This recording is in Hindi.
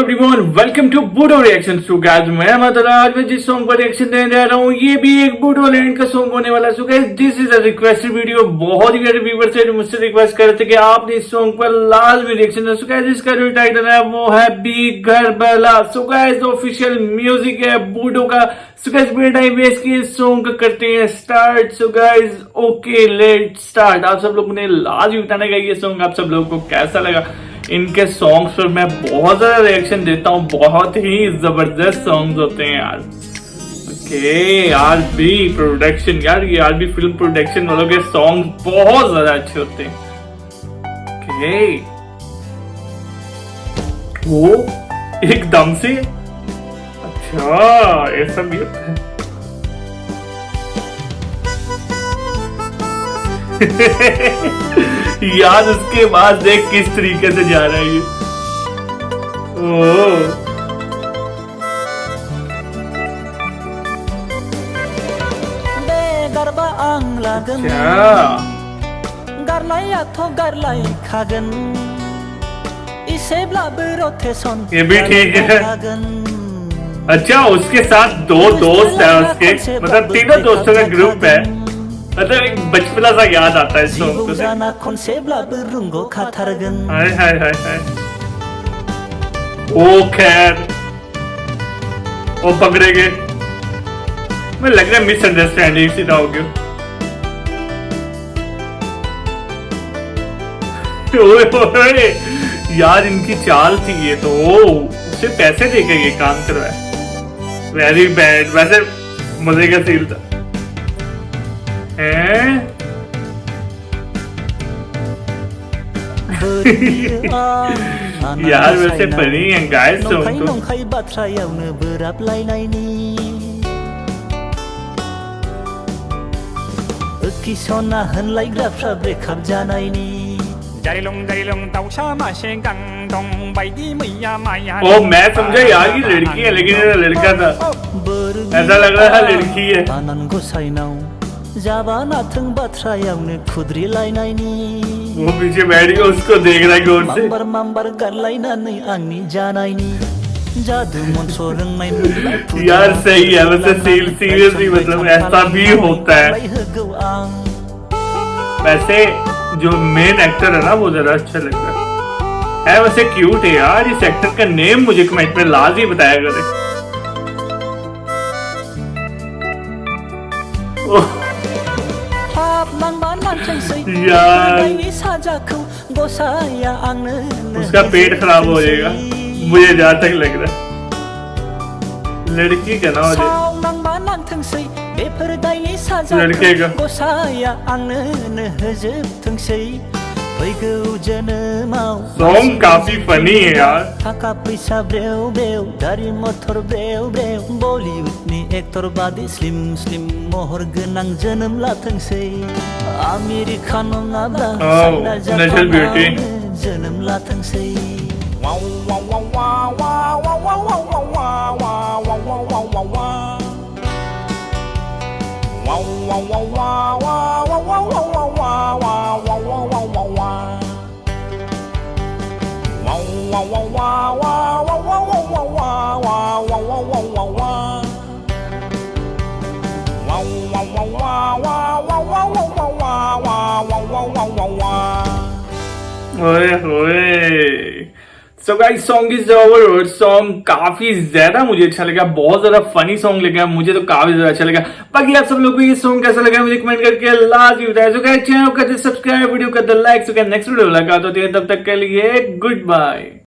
एवरीवन, वेलकम टू बूडो रिएक्शन टू गाइस। मैं मतलब आज मैं जिस सॉन्ग पर रिएक्शन देने जा रहा हूँ ये भी एक बूडो लैंड का सॉन्ग होने वाला है। So guys this is a requested video. बहुत ही मेरे व्यूअर्स से मुझसे रिक्वेस्ट कर रहे थे कि आपने इस सॉन्ग पर लाजमी रिएक्शन दे। सो गाइस इसका जो टाइटल है वो है बी घर बला। सो गाइस ऑफिशियल म्यूजिक है बूडो का। सो गाइस बिना टाइम वेस्ट किए इस सॉन्ग करते हैं start. So guys okay let start. आप सब लोगों ने लाजमी बताने का ये सॉन्ग आप सब लोगों को कैसा लगा। इनके सॉन्ग्स पर मैं बहुत ज्यादा रिएक्शन देता हूँ, बहुत ही जबरदस्त सॉन्ग्स होते हैं यार। ओके आरबी प्रोडक्शन, यार ये आरबी फिल्म प्रोडक्शन वालों के सॉन्ग बहुत ज्यादा अच्छे होते हैं। ओके वो एकदम से अच्छा ऐसा भी होता है। यार उसके बाद देख किस तरीके से जा रहा है ये। ओ ये भी ठीक है। अच्छा उसके साथ दो दोस्त है उसके, मतलब तीनों दोस्तों का ग्रुप है। मतलब एक बचपना सा याद आता है सॉन्ग को। हाय हाय हाय हाय। ओ खैर वो पकड़ेंगे। मुझे लग रहा है मिसअंडरस्टैंडिंग सीधा हो गया। ओए यार इनकी चाल थी ये तो। उससे पैसे देके ये काम करवाया। Very bad. वैसे मजे का सीन था। यार वैसे फनी है गाइस सॉन्ग ओ मैं समझा यार ये लड़की है लेकिन ये लड़का था। ऐसा लग रहा था लड़की है। वो पीछे बैठ के उसको देख रहा है गौर से। यार सही है वैसे सीरियसली मतलब ऐसा भी होता है। वैसे जो मेन एक्टर है ना वो जरा अच्छा लग रहा है। वैसे क्यूट है यार। इस एक्टर का नेम मुझे कमेंट में लाजमी बताया करें। यार उसका पेट खराब हो जाएगा मुझे जहाँ तक लग रहा है। लड़की का ना लड़के का सॉन्ग काफी फनी है यार। थाका पैसा ब्रेव ब्रेव गाड़ी मटर ब्रेव ब्रेव बॉलीवुडनि एक्टर बादि स्लिम स्लिम महर गोनां जोनोम लाथोंसै। आमेरिका नङाब्ला नेशनल ब्यूटी जोनोम लाथोंसै। So guys song is over। Song काफी ज्यादा मुझे अच्छा लगा, बहुत ज्यादा फनी सॉन्ग लगा मुझे तो काफी ज्यादा अच्छा लगा। बाकी आप सब लोगों को ये सॉन्ग कैसा लगा मुझे कमेंट करके लाजमी बताएं। सो गाइस चैनल को सब्सक्राइब, वीडियो को like. So guys next video मुलाकात होती है, तब तक के लिए गुड बाय।